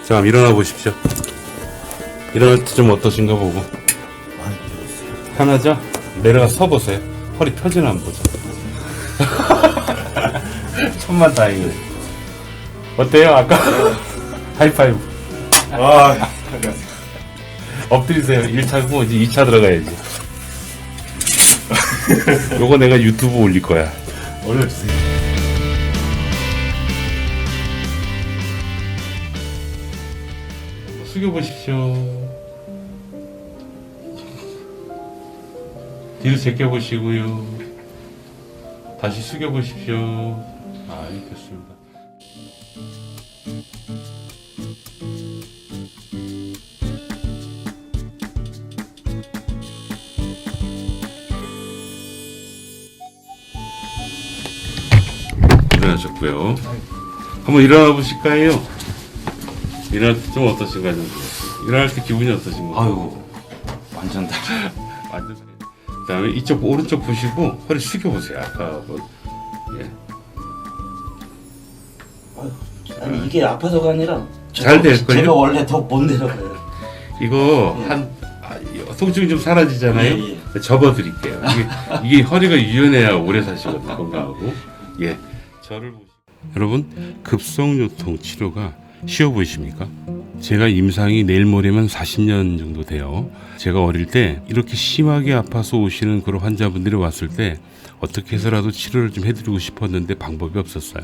자, 일어나 보십시오. 일어날 때 좀 어떠신가 보고. 편하죠? 내려가 서 보세요. 허리 펴지나 한번 보자. 천만 다행이네. 어때요? 아까? 하이파이브. 아, 엎드리세요. 1차고 이제 2차 들어가야지. 요거 내가 유튜브 올릴 거야. 올려주세요. 숙여보십시오. 뒤로 제껴보시고요. 다시 숙여보십시오. 아, 좋습니다. 일어나셨고요. 한번 일어나 보실까요? 일어날 때 좀 어떠신가요? 일어날 때 기분이 어떠신가요? 아유, 완전 다. 완전. 그다음에 이쪽 오른쪽 보시고 허리 숙여 보세요. 아까 뭐, 예. 아니 이게 아파서가 아니라 잘 될걸요? 제가 원래 더 못 내려가요. 이거 예. 통증이 좀 사라지잖아요. 예, 접어드릴게요. 이게 허리가 유연해야 오래 사시거든요. 건강하고. 예. 저를 보시고. 여러분, 급성요통 치료가 쉬워 보이십니까? 제가 임상이 내일 모레면 40년 정도 돼요. 제가 어릴 때 이렇게 심하게 아파서 오시는 그런 환자분들이 왔을 때 어떻게 해서라도 치료를 좀 해드리고 싶었는데 방법이 없었어요.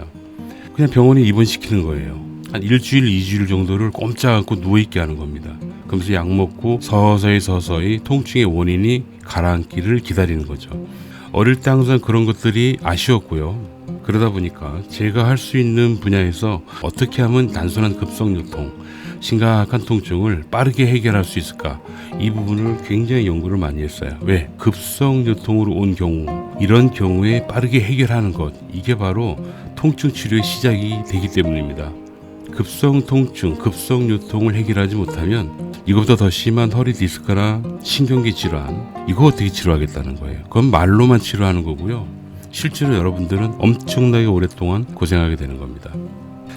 그냥 병원에 입원시키는 거예요. 한 일주일, 2주일 정도를 꼼짝 않고 누워있게 하는 겁니다. 그러면서 약 먹고 서서히 통증의 원인이 가라앉기를 기다리는 거죠. 어릴 때 항상 그런 것들이 아쉬웠고요. 그러다 보니까 제가 할 수 있는 분야에서 어떻게 하면 단순한 급성요통, 심각한 통증을 빠르게 해결할 수 있을까? 이 부분을 굉장히 연구를 많이 했어요. 왜? 급성요통으로 온 경우, 이런 경우에 빠르게 해결하는 것, 이게 바로 통증 치료의 시작이 되기 때문입니다. 급성 통증, 급성 요통을 해결하지 못하면 이것보다 더 심한 허리 디스크나 신경계 질환, 이거 어떻게 치료하겠다는 거예요. 그건 말로만 치료하는 거고요. 실제로 여러분들은 엄청나게 오랫동안 고생하게 되는 겁니다.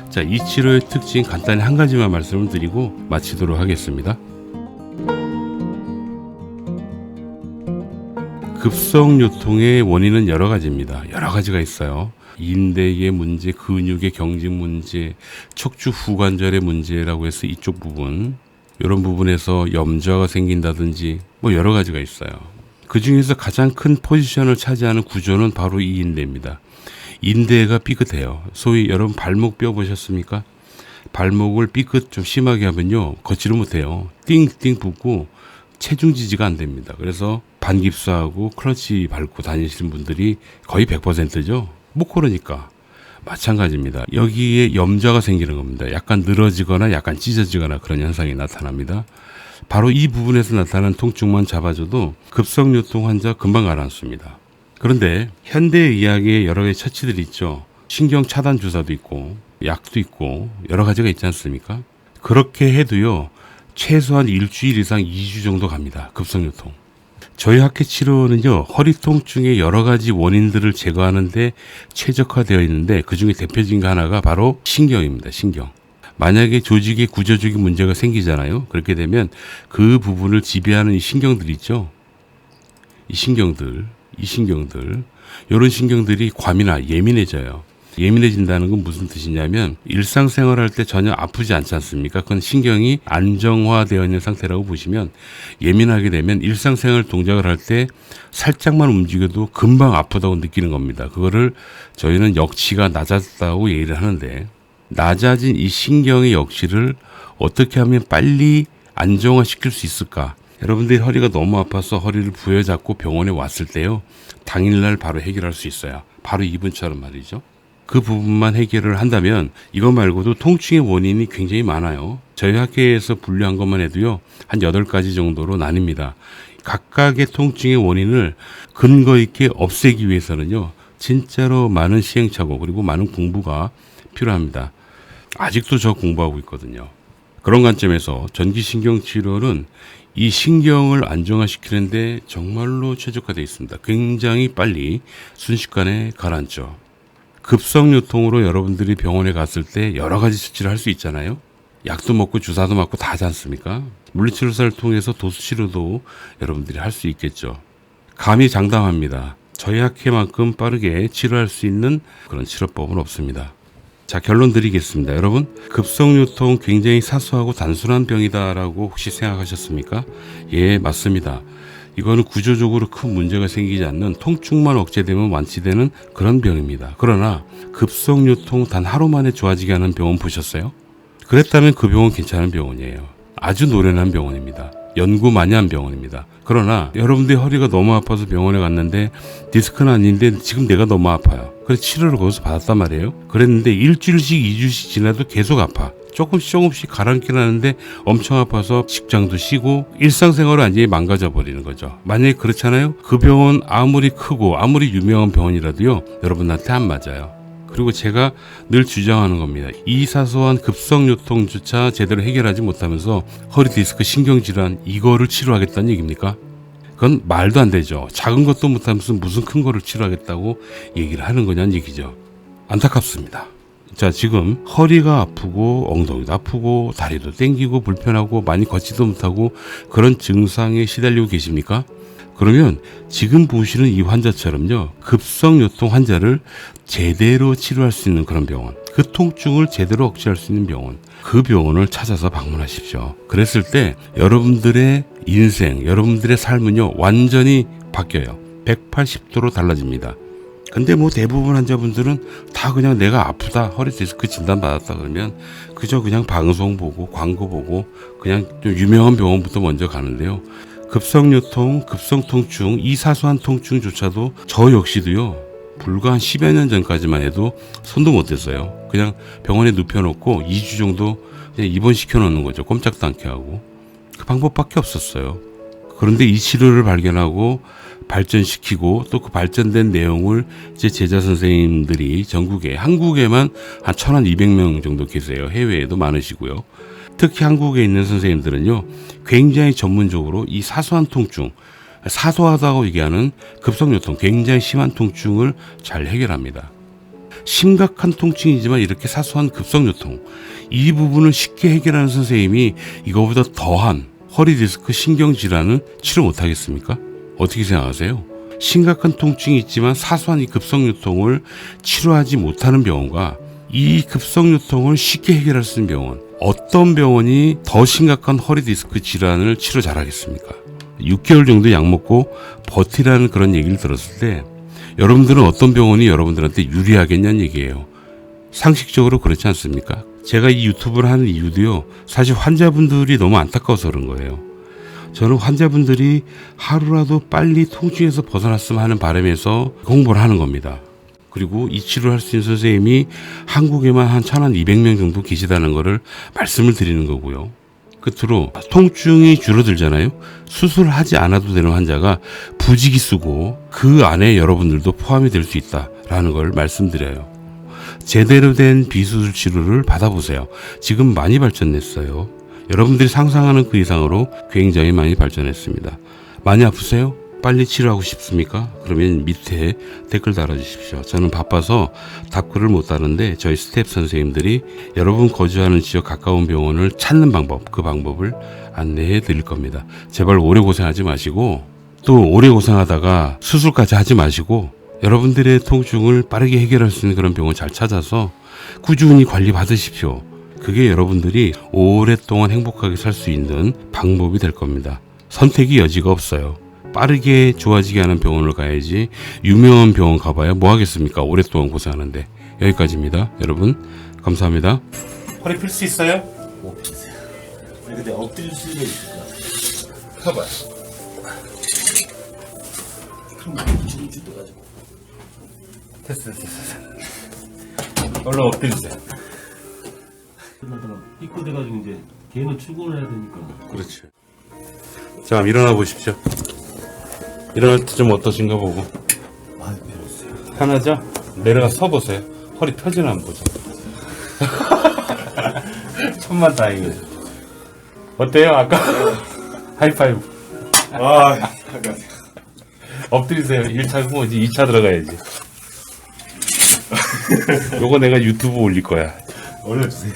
자, 이 치료의 특징 간단히 한 가지만 말씀을 드리고 마치도록 하겠습니다. 급성 요통의 원인은 여러 가지입니다. 여러 가지가 있어요. 인대의 문제, 근육의 경직 문제, 척추 후관절의 문제라고 해서 이쪽 부분, 이런 부분에서 염좌가 생긴다든지 뭐 여러 가지가 있어요. 그 중에서 가장 큰 포지션을 차지하는 구조는 바로 이 인대입니다. 인대가 삐끗해요. 소위 여러분 발목 뼈 보셨습니까? 발목을 삐끗 좀 심하게 하면요, 걷지를 못해요. 띵띵 붓고 체중 지지가 안 됩니다. 그래서 반깁스하고 클러치 밟고 다니시는 분들이 거의 100%죠. 못 걸으니까. 마찬가지입니다. 여기에 염좌가 생기는 겁니다. 약간 늘어지거나 약간 찢어지거나 그런 현상이 나타납니다. 바로 이 부분에서 나타나는 통증만 잡아줘도 급성요통 환자 금방 가라앉습니다. 그런데 현대의학에 여러 가지 처치들이 있죠. 신경 차단 주사도 있고 약도 있고 여러 가지가 있지 않습니까? 그렇게 해도요, 최소한 일주일 이상 2주 정도 갑니다. 급성요통. 저희 학회 치료는요, 허리 통증의 여러 가지 원인들을 제거하는데 최적화되어 있는데 그 중에 대표적인 거 하나가 바로 신경입니다. 신경. 만약에 조직의 구조적인 문제가 생기잖아요. 그렇게 되면 그 부분을 지배하는 이 신경들 있죠. 이 신경들, 이런 신경들이 과민화, 예민해져요. 예민해진다는 건 무슨 뜻이냐면 일상생활할 때 전혀 아프지 않지 않습니까? 그건 신경이 안정화되어 있는 상태라고 보시면, 예민하게 되면 일상생활 동작을 할 때 살짝만 움직여도 금방 아프다고 느끼는 겁니다. 그거를 저희는 역치가 낮았다고 얘기를 하는데, 낮아진 이 신경의 역치를 어떻게 하면 빨리 안정화시킬 수 있을까? 여러분들이 허리가 너무 아파서 허리를 부여잡고 병원에 왔을 때요, 당일날 바로 해결할 수 있어요. 바로 이분처럼 말이죠. 그 부분만 해결을 한다면 이거 말고도 통증의 원인이 굉장히 많아요. 저희 학회에서 분류한 것만 해도요, 한 8가지 정도로 나뉩니다. 각각의 통증의 원인을 근거 있게 없애기 위해서는요, 진짜로 많은 시행착오 그리고 많은 공부가 필요합니다. 아직도 저 공부하고 있거든요. 그런 관점에서 전기신경치료는 이 신경을 안정화시키는데 정말로 최적화되어 있습니다. 굉장히 빨리 순식간에 가라앉죠. 급성요통으로 여러분들이 병원에 갔을 때 여러 가지 수치를 할 수 있잖아요. 약도 먹고 주사도 맞고 다 하지 않습니까? 물리치료사를 통해서 도수치료도 여러분들이 할 수 있겠죠. 감히 장담합니다. 저약해만큼 빠르게 치료할 수 있는 그런 치료법은 없습니다. 자, 결론 드리겠습니다. 여러분, 급성요통 굉장히 사소하고 단순한 병이다라고 혹시 생각하셨습니까? 예, 맞습니다. 이거는 구조적으로 큰 문제가 생기지 않는 통증만 억제되면 완치되는 그런 병입니다. 그러나 급성요통 단 하루 만에 좋아지게 하는 병원 보셨어요? 그랬다면 그 병원 괜찮은 병원이에요. 아주 노련한 병원입니다. 연구 많이 한 병원입니다. 그러나 여러분들이 허리가 너무 아파서 병원에 갔는데 디스크는 아닌데 지금 내가 너무 아파요. 그래서 치료를 거기서 받았단 말이에요. 그랬는데 일주일씩 2주씩 지나도 계속 아파. 조금씩 가라앉긴 하는데 엄청 아파서 직장도 쉬고 일상생활을 완전히 망가져 버리는 거죠. 만약에 그렇잖아요. 그 병원 아무리 크고 아무리 유명한 병원이라도요, 여러분한테 안 맞아요. 그리고 제가 늘 주장하는 겁니다. 이 사소한 급성요통조차 제대로 해결하지 못하면서 허리 디스크 신경질환 이거를 치료하겠다는 얘기입니까? 그건 말도 안 되죠. 작은 것도 못하면서 무슨 큰 거를 치료하겠다고 얘기를 하는 거냐는 얘기죠. 안타깝습니다. 자, 지금 허리가 아프고 엉덩이도 아프고 다리도 땡기고 불편하고 많이 걷지도 못하고 그런 증상에 시달리고 계십니까? 그러면 지금 보시는 이 환자처럼요, 급성요통 환자를 제대로 치료할 수 있는 그런 병원, 그 통증을 제대로 억제할 수 있는 병원, 그 병원을 찾아서 방문하십시오. 그랬을 때 여러분들의 인생, 여러분들의 삶은요, 완전히 바뀌어요. 180도로 달라집니다. 근데 뭐 대부분 환자분들은 다 그냥 내가 아프다, 허리 디스크 진단 받았다 그러면 그저 그냥 방송 보고 광고 보고 그냥 좀 유명한 병원부터 먼저 가는데요. 급성요통, 급성통증, 이 사소한 통증조차도 저 역시도요, 불과 한 10여 년 전까지만 해도 손도 못 댔어요. 그냥 병원에 눕혀놓고 2주 정도 그냥 입원시켜 놓는 거죠. 꼼짝도 않게 하고. 그 방법밖에 없었어요. 그런데 이 치료를 발견하고 발전시키고 또 그 발전된 내용을 제 제자 선생님들이 전국에, 한국에만 한 1,200명 정도 계세요. 해외에도 많으시고요. 특히 한국에 있는 선생님들은요, 굉장히 전문적으로 이 사소한 통증, 사소하다고 얘기하는 급성요통, 굉장히 심한 통증을 잘 해결합니다. 심각한 통증이지만 이렇게 사소한 급성요통, 이 부분을 쉽게 해결하는 선생님이 이거보다 더한 허리 디스크 신경질환은 치료 못하겠습니까? 어떻게 생각하세요? 심각한 통증이 있지만 사소한 이 급성요통을 치료하지 못하는 병원과 이 급성요통을 쉽게 해결할 수 있는 병원, 어떤 병원이 더 심각한 허리 디스크 질환을 치료 잘하겠습니까? 6개월 정도 약 먹고 버티라는 그런 얘기를 들었을 때 여러분들은 어떤 병원이 여러분들한테 유리하겠냐는 얘기예요. 상식적으로 그렇지 않습니까? 제가 이 유튜브를 하는 이유도요, 사실 환자분들이 너무 안타까워서 그런 거예요. 저는 환자분들이 하루라도 빨리 통증에서 벗어났으면 하는 바람에서 공부를 하는 겁니다. 그리고 이 치료를 할 수 있는 선생님이 한국에만 한 1,200명 정도 계시다는 것을 말씀을 드리는 거고요. 끝으로 통증이 줄어들잖아요. 수술을 하지 않아도 되는 환자가 부지기수고 그 안에 여러분들도 포함이 될 수 있다라는 걸 말씀드려요. 제대로 된 비수술 치료를 받아보세요. 지금 많이 발전했어요. 여러분들이 상상하는 그 이상으로 굉장히 많이 발전했습니다. 많이 아프세요? 빨리 치료하고 싶습니까? 그러면 밑에 댓글 달아주십시오. 저는 바빠서 답글을 못 다는데 저희 스태프 선생님들이 여러분 거주하는 지역 가까운 병원을 찾는 방법, 그 방법을 안내해 드릴 겁니다. 제발 오래 고생하지 마시고 또 오래 고생하다가 수술까지 하지 마시고 여러분들의 통증을 빠르게 해결할 수 있는 그런 병원 잘 찾아서 꾸준히 관리 받으십시오. 그게 여러분들이 오랫동안 행복하게 살 수 있는 방법이 될 겁니다. 선택의 여지가 없어요. 빠르게 좋아지게 하는 병원을 가야지 유명한 병원 가봐야 뭐 하겠습니까? 오랫동안 고생하는데. 여기까지입니다. 여러분 감사합니다. 허리 필 수 있어요? 못 피세요. 근데 엎드릴 수도 있을까? 펴봐요. 그럼 지금 주대가지고. 됐어. 얼른 엎드리세요. 입고돼가지고 이제 걔는 출근을 해야 되니까. 그렇지. 자, 일어나 보십시오. 일어날 때 좀 어떠신가 보고. 많이 배웠어요. 편하죠? 내려가 서 보세요. 허리 펴지나 한번 보죠. 천만 다행이에요. 어때요? 아까 하이파이브. 아, 엎드리세요. 1차고 이제 2차 들어가야지. 요거 내가 유튜브 올릴 거야. 올려주세요.